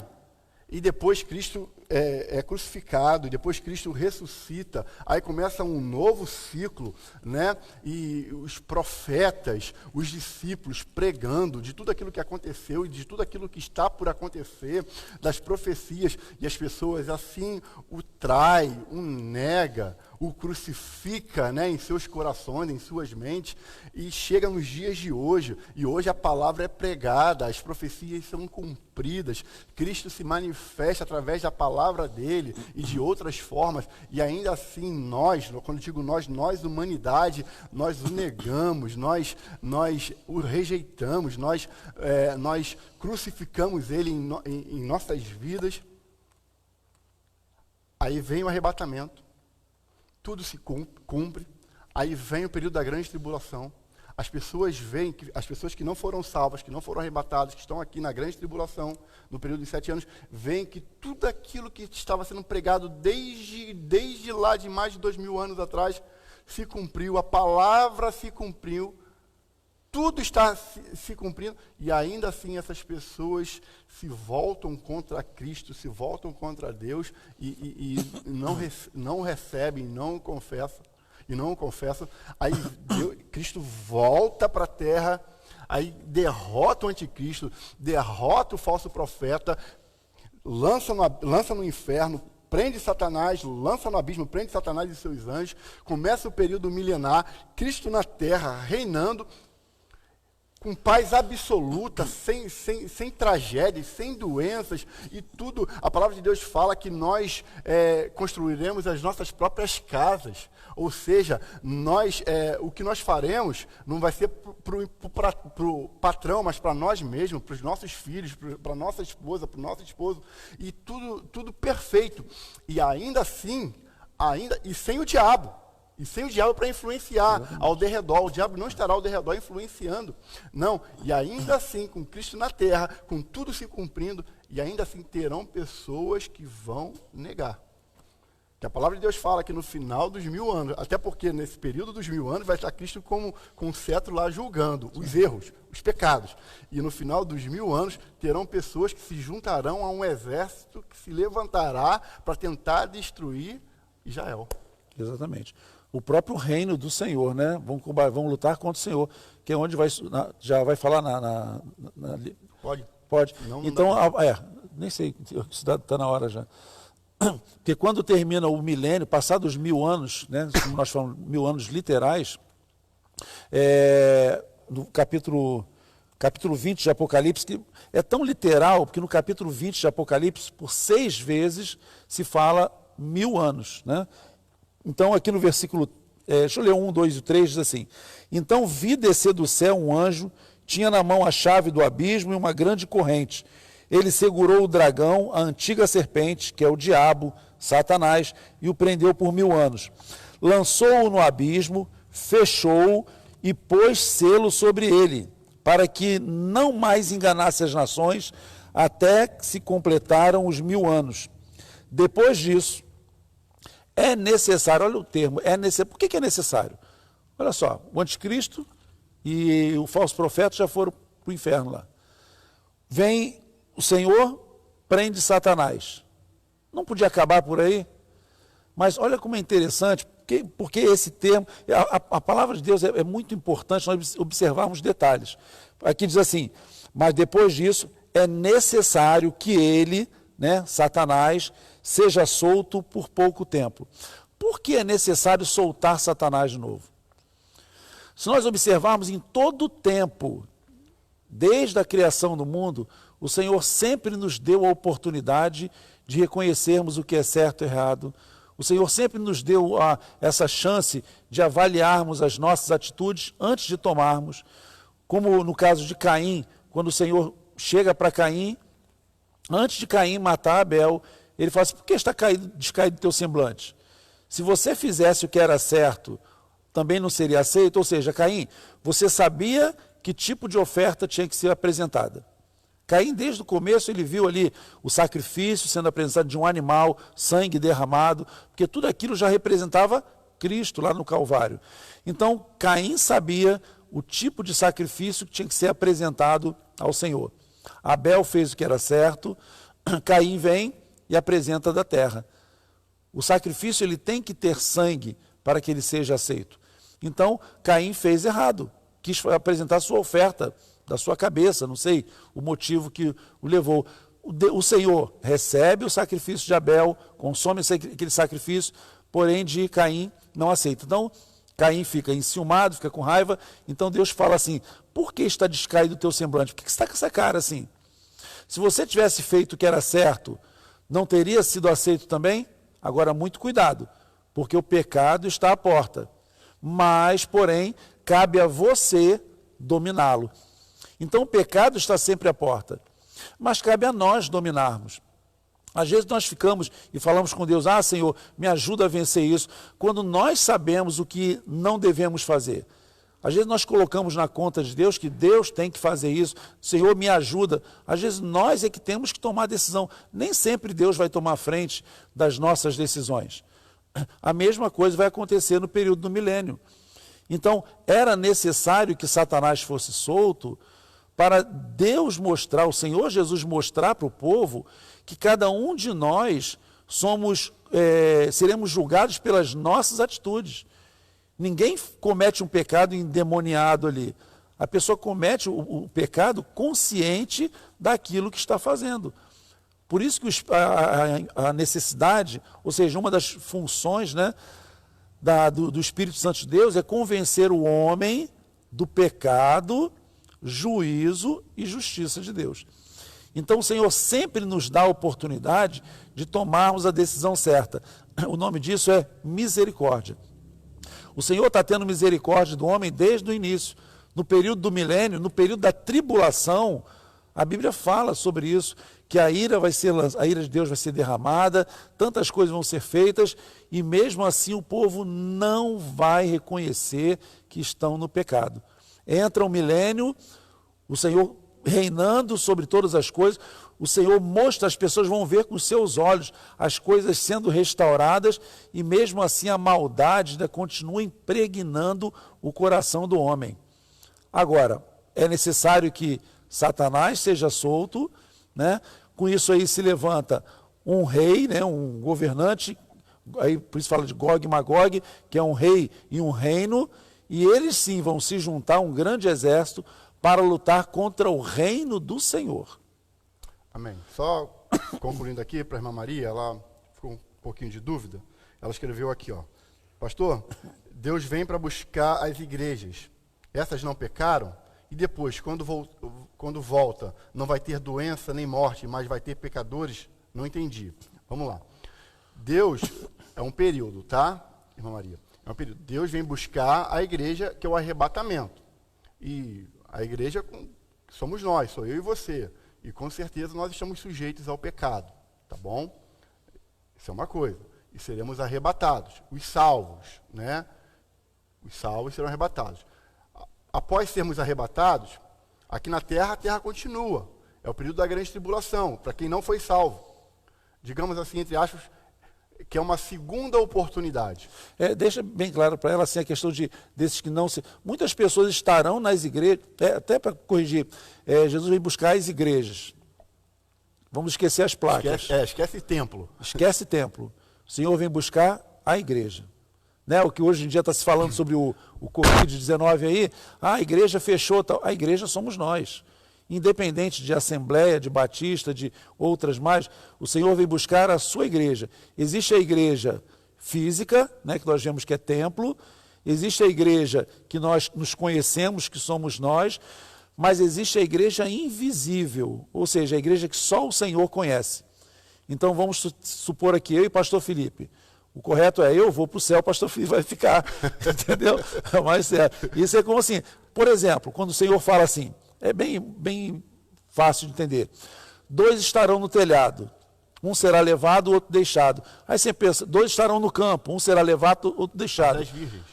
e depois Cristo é crucificado, e depois Cristo ressuscita, aí começa um novo ciclo, né? E os profetas, os discípulos pregando de tudo aquilo que aconteceu e de tudo aquilo que está por acontecer, das profecias, e as pessoas assim o traem, o nega, o crucifica, né, em seus corações, em suas mentes, e chega nos dias de hoje, e hoje a palavra é pregada, as profecias são cumpridas, Cristo se manifesta através da palavra dele e de outras formas, e ainda assim nós, quando digo nós, humanidade, nós o negamos, nós o rejeitamos, nós crucificamos ele em nossas vidas. Aí vem o arrebatamento, tudo se cumpre, aí vem o período da grande tribulação, as pessoas veem, as pessoas que não foram salvas, que não foram arrebatadas, que estão aqui na grande tribulação, no período de 7 anos, veem que tudo aquilo que estava sendo pregado desde lá de mais de 2000 anos atrás, se cumpriu, a palavra se cumpriu, tudo está se cumprindo, e ainda assim essas pessoas se voltam contra Cristo, se voltam contra Deus, e não recebem, não confessam, aí Cristo volta para a terra, aí derrota o anticristo, derrota o falso profeta, lança no inferno, prende Satanás, lança no abismo, prende Satanás e seus anjos, começa o período milenar, Cristo na terra, reinando, com paz absoluta, sem tragédias, sem doenças e tudo. A palavra de Deus fala que nós construiremos as nossas próprias casas. Ou seja, o que nós faremos não vai ser para o patrão, mas para nós mesmos, para os nossos filhos, para a nossa esposa, para o nosso esposo. E tudo perfeito. E ainda assim, e sem o diabo. E sem o diabo para influenciar ao derredor. O diabo não estará ao derredor influenciando. Não. E ainda assim, com Cristo na terra, com tudo se cumprindo, e ainda assim terão pessoas que vão negar. Que a palavra de Deus fala que no final dos 1000 anos, até porque nesse período dos 1000 anos vai estar Cristo com um cetro lá julgando os erros, os pecados. E no final dos 1000 anos terão pessoas que se juntarão a um exército que se levantará para tentar destruir Israel. Exatamente. O próprio reino do Senhor, né? Vamos lutar contra o Senhor, que é onde já vai falar Pode. Pode. Não então, nem sei, está na hora já. Porque quando termina o milênio, passados 1000 anos, né? Como nós falamos, 1000 anos literais, no capítulo 20 de Apocalipse, que é tão literal, porque no capítulo 20 de Apocalipse, por 6 vezes, se fala 1000 anos, né? Então, aqui no versículo, deixa eu ler 1, 2 e 3, diz assim: então vi descer do céu um anjo, tinha na mão a chave do abismo e uma grande corrente. Ele segurou o dragão, a antiga serpente, que é o diabo, Satanás, e o prendeu por 1000 anos. Lançou-o no abismo, fechou-o e pôs selo sobre ele, para que não mais enganasse as nações, até que se completaram os 1000 anos. Depois disso, é necessário, olha o termo, por que é necessário? Olha só, o anticristo e o falso profeta já foram para o inferno lá. Vem o Senhor, prende Satanás. Não podia acabar por aí? Mas olha como é interessante, porque esse termo, a palavra de Deus é muito importante nós observarmos detalhes. Aqui diz assim: mas depois disso é necessário que ele, né, Satanás, seja solto por pouco tempo. Por que é necessário soltar Satanás de novo? Se nós observarmos em todo o tempo, desde a criação do mundo, o Senhor sempre nos deu a oportunidade de reconhecermos o que é certo e errado. O Senhor sempre nos deu essa chance de avaliarmos as nossas atitudes antes de tomarmos. Como no caso de Caim, quando o Senhor chega para Caim, antes de Caim matar Abel, ele fala assim: por que está descaído o teu semblante? Se você fizesse o que era certo, também não seria aceito? Ou seja, Caim, você sabia que tipo de oferta tinha que ser apresentada. Caim, desde o começo, ele viu ali o sacrifício sendo apresentado de um animal, sangue derramado, porque tudo aquilo já representava Cristo lá no Calvário. Então, Caim sabia o tipo de sacrifício que tinha que ser apresentado ao Senhor. Abel fez o que era certo, Caim vem e apresenta da terra. O sacrifício ele tem que ter sangue para que ele seja aceito. Então, Caim fez errado, quis apresentar sua oferta da sua cabeça, não sei o motivo que o levou. O Senhor recebe o sacrifício de Abel, consome aquele sacrifício, porém de Caim não aceita. Então, Caim fica enciumado, fica com raiva, então Deus fala assim: por que está descaído o teu semblante? Por que você está com essa cara assim? Se você tivesse feito o que era certo, não teria sido aceito também? Agora, muito cuidado, porque o pecado está à porta. Mas, porém, cabe a você dominá-lo. Então, o pecado está sempre à porta. Mas cabe a nós dominarmos. Às vezes nós ficamos e falamos com Deus: Senhor, me ajuda a vencer isso, quando nós sabemos o que não devemos fazer. Às vezes nós colocamos na conta de Deus que Deus tem que fazer isso, Senhor me ajuda. Às vezes nós é que temos que tomar a decisão. Nem sempre Deus vai tomar a frente das nossas decisões. A mesma coisa vai acontecer no período do milênio. Então, era necessário que Satanás fosse solto para Deus mostrar, o Senhor Jesus mostrar para o povo que cada um de nós seremos julgados pelas nossas atitudes. Ninguém comete um pecado endemoniado ali. A pessoa comete o pecado consciente daquilo que está fazendo. Por isso que a necessidade, ou seja, uma das funções, né, do Espírito Santo de Deus é convencer o homem do pecado, juízo e justiça de Deus. Então o Senhor sempre nos dá a oportunidade de tomarmos a decisão certa. O nome disso é misericórdia. O Senhor está tendo misericórdia do homem desde o início. No período do milênio, no período da tribulação, a Bíblia fala sobre isso, que a ira de Deus vai ser derramada, tantas coisas vão ser feitas, e mesmo assim o povo não vai reconhecer que estão no pecado. Entra o milênio, o Senhor reinando sobre todas as coisas, o Senhor mostra, as pessoas vão ver com seus olhos as coisas sendo restauradas, e mesmo assim a maldade ainda continua impregnando o coração do homem. Agora, é necessário que Satanás seja solto, né? Com isso aí se levanta um rei, né? Um governante, aí por isso fala de Gog e Magog, que é um rei e um reino, e eles sim vão se juntar a um grande exército para lutar contra o reino do Senhor. Amém. Só concluindo aqui para a irmã Maria, ela ficou um pouquinho de dúvida, ela escreveu aqui, ó: pastor, Deus vem para buscar as igrejas, essas não pecaram? E depois, quando volta, não vai ter doença nem morte, mas vai ter pecadores? Não entendi. Vamos lá. Deus é um período, tá, irmã Maria? É um período. Deus vem buscar a igreja, que é o arrebatamento. E a igreja somos nós, sou eu e você. E com certeza nós estamos sujeitos ao pecado, tá bom? Isso é uma coisa. E seremos arrebatados. Os salvos, né? Os salvos serão arrebatados. Após sermos arrebatados, aqui na terra, a terra continua. É o período da grande tribulação, para quem não foi salvo. Digamos assim, entre aspas, que é uma segunda oportunidade. Deixa bem claro para ela assim, a questão desses que não se... Muitas pessoas estarão nas igrejas, até para corrigir, Jesus vem buscar as igrejas. Vamos esquecer as placas. Esquece templo. Esquece templo. O Senhor vem buscar a igreja. Né, o que hoje em dia está se falando sobre o Covid-19 aí, a igreja fechou, tal. A igreja somos nós. Independente de assembleia, de batista, de outras mais, o Senhor vem buscar a sua igreja. Existe a igreja física, né, que nós vemos que é templo, existe a igreja que nós nos conhecemos, que somos nós, mas existe a igreja invisível, ou seja, a igreja que só o Senhor conhece. Então vamos supor aqui, eu e pastor Felipe. O correto é eu vou para o céu, o pastor Felipe vai ficar, entendeu? Mas isso é como assim, por exemplo, quando o Senhor fala assim, é bem fácil de entender. 2 estarão no telhado, um será levado, o outro deixado. Aí você pensa, 2 estarão no campo, um será levado, o outro deixado. As virgens.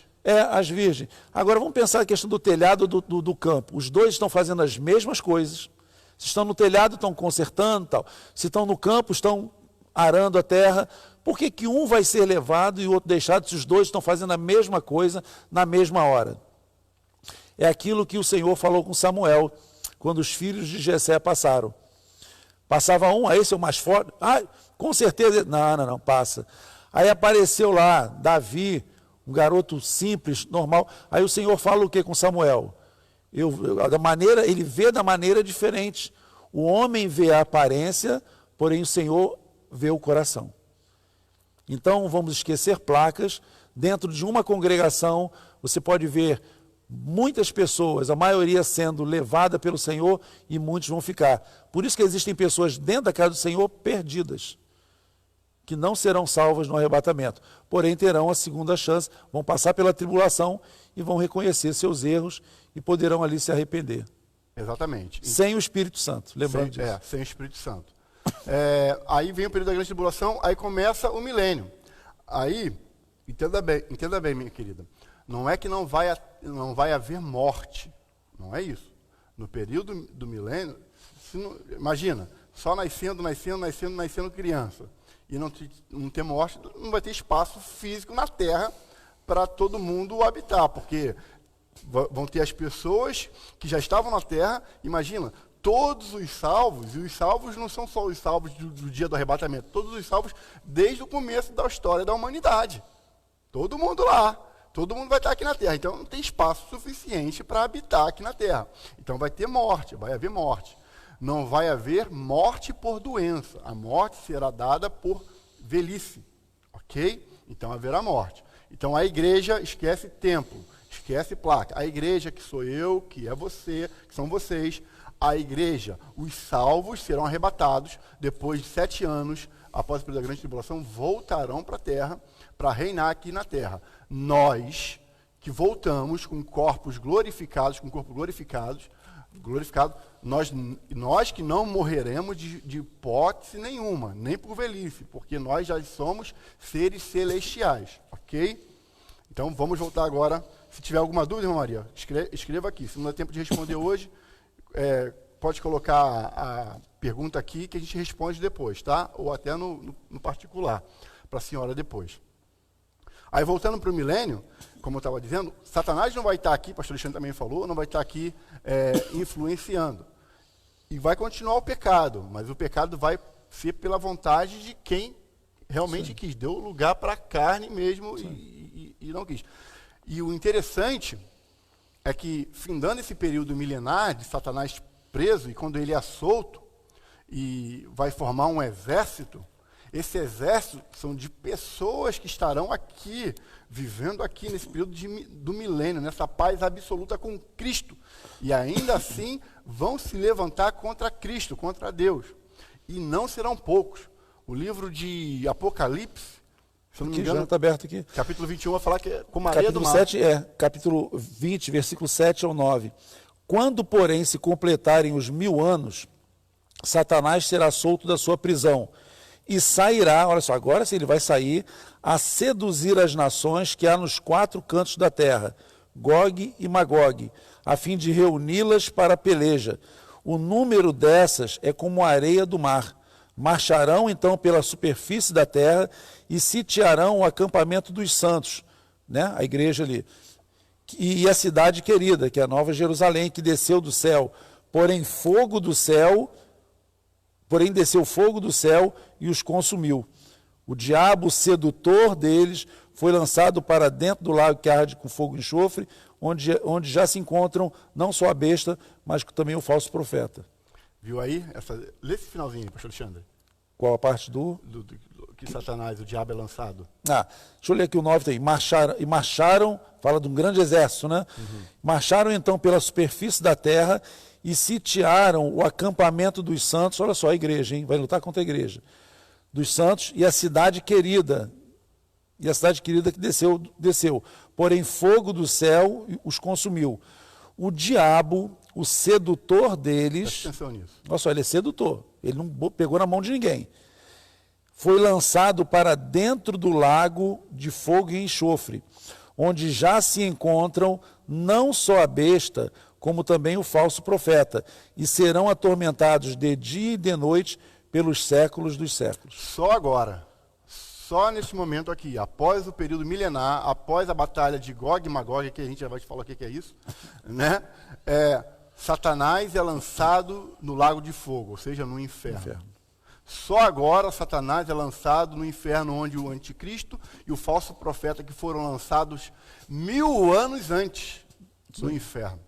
As virgens. Agora vamos pensar a questão do telhado do campo. Os 2 estão fazendo as mesmas coisas. Se estão no telhado, estão consertando, tal. Se estão no campo, estão arando a terra. Por que um vai ser levado e o outro deixado se os 2 estão fazendo a mesma coisa na mesma hora? É aquilo que o Senhor falou com Samuel, quando os filhos de Jessé passaram. Passava um, esse é o mais forte. Com certeza, não, passa. Aí apareceu lá Davi, um garoto simples, normal. Aí o Senhor fala o que com Samuel? Ele vê da maneira diferente. O homem vê a aparência, porém o Senhor vê o coração. Então, vamos esquecer placas. Dentro de uma congregação, você pode ver muitas pessoas, a maioria sendo levada pelo Senhor e muitos vão ficar. Por isso que existem pessoas dentro da casa do Senhor perdidas, que não serão salvas no arrebatamento. Porém, terão a segunda chance, vão passar pela tribulação e vão reconhecer seus erros e poderão ali se arrepender. Exatamente. Sem o Espírito Santo, lembrando disso. Sem o Espírito Santo. Aí vem o período da grande tribulação, aí começa o milênio. Aí entenda bem, minha querida. Não é que não vai haver morte. Não é isso. No período do milênio, imagina, só nascendo criança. E não ter morte, não vai ter espaço físico na Terra para todo mundo habitar. Porque vão ter as pessoas que já estavam na Terra, imagina, todos os salvos, e os salvos não são só os salvos do dia do arrebatamento, todos os salvos desde o começo da história da humanidade. Todo mundo lá, todo mundo vai estar aqui na Terra. Então não tem espaço suficiente para habitar aqui na Terra. Então vai ter morte, vai haver morte. Não vai haver morte por doença. A morte será dada por velhice, ok? Então haverá morte. Então a igreja esquece templo, esquece placa. A igreja que sou eu, que é você, que são vocês, a igreja, os salvos serão arrebatados depois de 7 anos, após o período da grande tribulação, voltarão para a terra, para reinar aqui na terra. Nós, que voltamos com corpos glorificados, nós que não morreremos de hipótese nenhuma, nem por velhice, porque nós já somos seres celestiais, ok? Então vamos voltar agora. Se tiver alguma dúvida, irmã Maria, escreva aqui. Se não dá tempo de responder hoje, pode colocar a pergunta aqui que a gente responde depois, tá? Ou até no particular, para a senhora depois. Aí, voltando para o milênio, como eu estava dizendo, Satanás não vai estar aqui, o pastor Alexandre também falou, não vai estar aqui influenciando. E vai continuar o pecado, mas o pecado vai ser pela vontade de quem realmente quis. Deu lugar para a carne mesmo e não quis. E o interessante é que, findando esse período milenar de Satanás preso, e quando ele é solto e vai formar um exército, esse exército são de pessoas que estarão aqui, vivendo aqui nesse período do milênio, nessa paz absoluta com Cristo. E ainda assim vão se levantar contra Cristo, contra Deus. E não serão poucos. O livro de Apocalipse, se eu não me engano, está aberto aqui. Capítulo 21 vai falar que é como a areia do mar. 7, capítulo 20, versículo 7 ao 9. Quando, porém, se completarem os 1000 anos, Satanás será solto da sua prisão e sairá, olha só, agora sim ele vai sair, a seduzir as nações que há nos 4 cantos da terra, Gog e Magog, a fim de reuni-las para a peleja. O número dessas é como a areia do mar. Marcharão então pela superfície da terra e sitiarão o acampamento dos santos, né? A igreja ali, e a cidade querida, que é a Nova Jerusalém, que desceu do céu, porém desceu fogo do céu e os consumiu. O diabo sedutor deles foi lançado para dentro do lago que arde com fogo e enxofre, onde já se encontram não só a besta, mas também o falso profeta. Viu aí? Lê esse finalzinho aí, pastor Alexandre. Qual a parte do que Satanás, o diabo é lançado? Deixa eu ler aqui o 9 aí. Marcharam, fala de um grande exército, né? Uhum. Marcharam então pela superfície da terra e sitiaram o acampamento dos santos. Olha só, a igreja, hein? Vai lutar contra a igreja. Dos santos e a cidade querida. E a cidade querida que desceu. Porém, fogo do céu os consumiu. O diabo, o sedutor deles... Presta atenção nisso. Olha só, ele é sedutor. Ele não pegou na mão de ninguém. Foi lançado para dentro do lago de fogo e enxofre, onde já se encontram não só a besta, como também o falso profeta, e serão atormentados de dia e de noite pelos séculos dos séculos. Só agora, só nesse momento aqui, após o período milenar, após a batalha de Gog e Magog, que a gente já vai te falar o que é isso, né? Satanás é lançado no lago de fogo, ou seja, no inferno. Só agora Satanás é lançado no inferno, onde o anticristo e o falso profeta que foram lançados 1000 anos antes no inferno.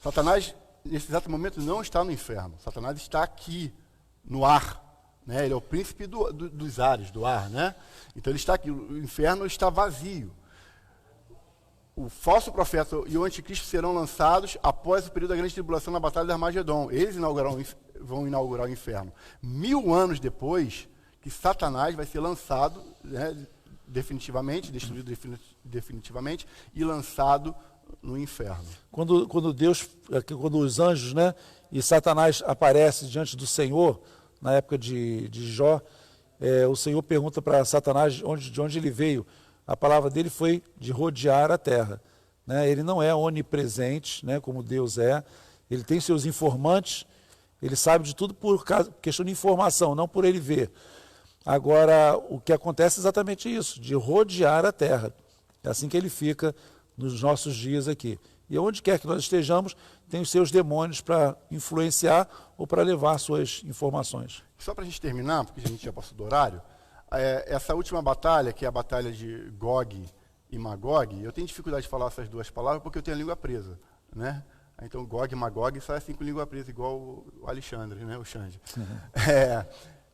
Satanás, nesse exato momento, não está no inferno. Satanás está aqui, no ar. Né? Ele é o príncipe dos ares, do ar. Né? Então ele está aqui, o inferno está vazio. O falso profeta e o anticristo serão lançados após o período da grande tribulação na batalha de Armagedon. Eles vão inaugurar o inferno. 1000 anos depois que Satanás vai ser lançado, né, definitivamente, destruído definitivamente, e lançado no inferno. Quando os anjos, né, e Satanás aparecem diante do Senhor, na época de Jó, o Senhor pergunta para Satanás de onde ele veio. a palavra dele foi de rodear a terra. Né? Ele não é onipresente, né, como Deus é. Ele tem seus informantes, ele sabe de tudo por questão de informação, não por ele ver. Agora, o que acontece é exatamente isso, de rodear a terra. É assim que ele fica nos nossos dias aqui. E onde quer que nós estejamos, tem os seus demônios para influenciar ou para levar suas informações. Só para a gente terminar, porque a gente já passou do horário, essa última batalha, que é a batalha de Gog e Magog, eu tenho dificuldade de falar essas duas palavras porque eu tenho a língua presa, né? Então, Gog e Magog sai assim com língua presa, igual o Alexandre, né? O Xande.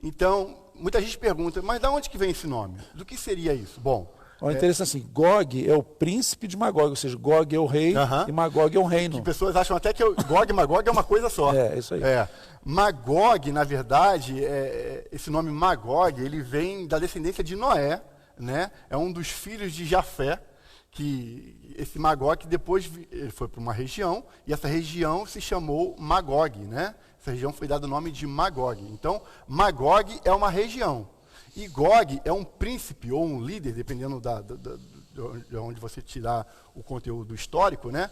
Então, muita gente pergunta, mas de onde que vem esse nome? Do que seria isso? Bom... Interessante assim, Gog é o príncipe de Magog, ou seja, Gog é o rei e Magog é um reino. Que pessoas acham até que Gog e Magog é uma coisa só. Isso aí. Magog, na verdade, esse nome Magog, ele vem da descendência de Noé, né? É um dos filhos de Jafé, que esse Magog depois ele foi para uma região, e essa região se chamou Magog, né? Essa região foi dada o nome de Magog. Então, Magog é uma região. E Gog é um príncipe ou um líder, dependendo de onde você tirar o conteúdo histórico, né?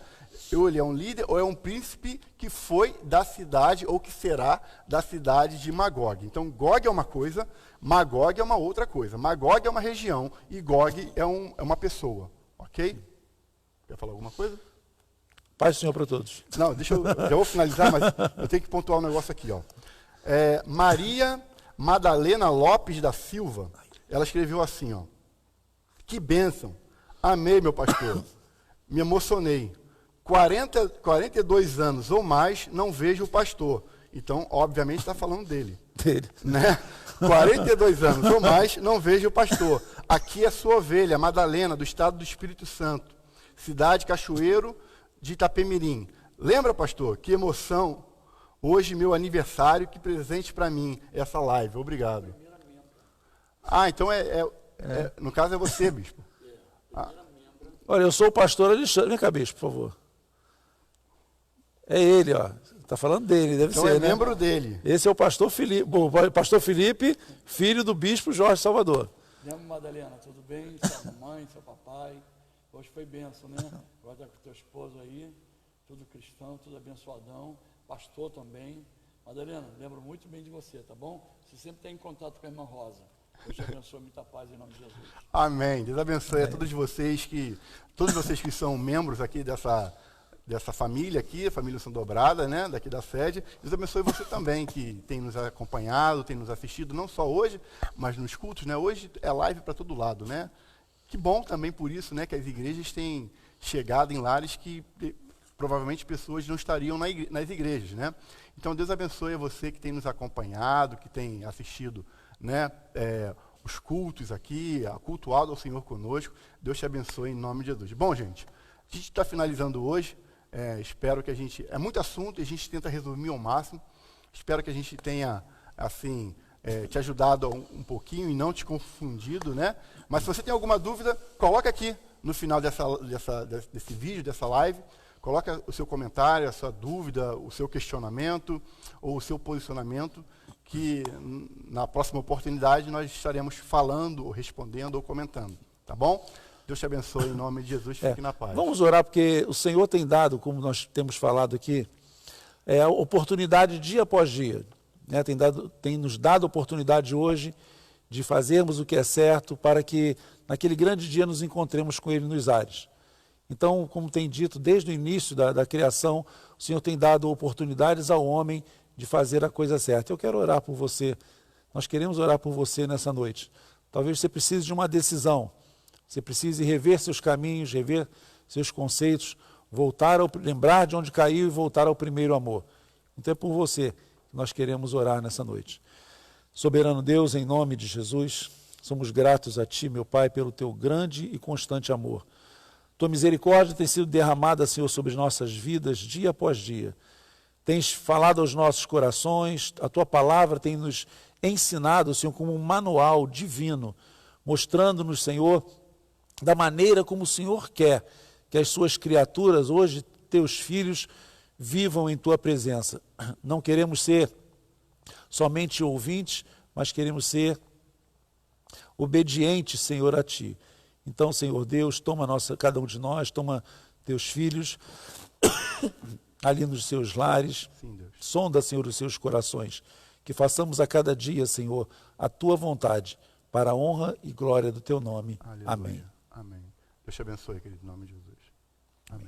Ou ele é um líder ou é um príncipe que foi da cidade ou que será da cidade de Magog. Então, Gog é uma coisa, Magog é uma outra coisa. Magog é uma região e Gog é uma pessoa, ok? Quer falar alguma coisa? Paz do Senhor para todos. Não, já vou finalizar, mas eu tenho que pontuar um negócio aqui, ó. Maria Madalena Lopes da Silva, ela escreveu assim, ó: que bênção, amei, meu pastor, me emocionei, 42 anos ou mais não vejo o pastor. Então, obviamente, está falando dele. Né? 42 anos ou mais não vejo o pastor. Aqui é sua ovelha, Madalena, do estado do Espírito Santo, cidade Cachoeiro de Itapemirim. Lembra, pastor, que emoção. Hoje, meu aniversário, que presente para mim essa live. Obrigado. Então no caso é você, bispo. Olha, eu sou o pastor Alexandre. Vem cá, bispo, por favor. É ele, ó. Está falando dele, deve então ser, né? Membro dele. Esse é o pastor Felipe. Bom, pastor Felipe, filho do bispo Jorge Salvador. Lembra, Madalena, tudo bem? Sua mamãe, seu papai. Hoje foi bênção, né? Agora está com teu esposo aí, tudo cristão, tudo abençoadão. Pastor também. Madalena, lembro muito bem de você, tá bom? Você sempre tem contato com a irmã Rosa. Deus te abençoe, muita paz em nome de Jesus. Amém. Deus abençoe a todos vocês que são membros aqui dessa família aqui, a família São Dobrada, né, daqui da sede. Deus abençoe você também, que tem nos acompanhado, tem nos assistido, não só hoje, mas nos cultos, né? Hoje é live para todo lado, né? Que bom também por isso, né, que as igrejas têm chegado em lares que provavelmente pessoas não estariam nas igrejas, né? Então, Deus abençoe a você que tem nos acompanhado, que tem assistido, né, os cultos aqui, cultuado ao Senhor conosco. Deus te abençoe em nome de Jesus. Bom, gente, a gente está finalizando hoje. Espero que a gente... É muito assunto e a gente tenta resumir ao máximo. Espero que a gente tenha, assim, te ajudado um pouquinho e não te confundido, né? Mas se você tem alguma dúvida, coloca aqui no final desse vídeo, dessa live. Coloca o seu comentário, a sua dúvida, o seu questionamento ou o seu posicionamento, que na próxima oportunidade nós estaremos falando, ou respondendo, ou comentando. Tá bom? Deus te abençoe em nome de Jesus, fique na paz. Vamos orar, porque o Senhor tem dado, como nós temos falado aqui, oportunidade dia após dia. Né? Tem nos dado oportunidade hoje de fazermos o que é certo para que naquele grande dia nos encontremos com Ele nos ares. Então, como tem dito, desde o início da criação, o Senhor tem dado oportunidades ao homem de fazer a coisa certa. Eu quero orar por você. Nós queremos orar por você nessa noite. Talvez você precise de uma decisão. Você precise rever seus caminhos, rever seus conceitos, lembrar de onde caiu e voltar ao primeiro amor. Então é por você que nós queremos orar nessa noite. Soberano Deus, em nome de Jesus, somos gratos a Ti, meu Pai, pelo Teu grande e constante amor. Tua misericórdia tem sido derramada, Senhor, sobre nossas vidas, dia após dia. Tens falado aos nossos corações, a Tua palavra tem nos ensinado, Senhor, como um manual divino, mostrando-nos, Senhor, da maneira como o Senhor quer que as Suas criaturas, hoje, Teus filhos, vivam em Tua presença. Não queremos ser somente ouvintes, mas queremos ser obedientes, Senhor, a Ti. Então, Senhor Deus, toma cada um de nós, toma teus filhos ali nos seus lares, Sim, Deus. sonda, Senhor, os seus corações, que façamos a cada dia, Senhor, a tua vontade, para a honra e glória do teu nome. Aleluia. Amém. Amém. Deus te abençoe, querido, em nome de Jesus. Amém.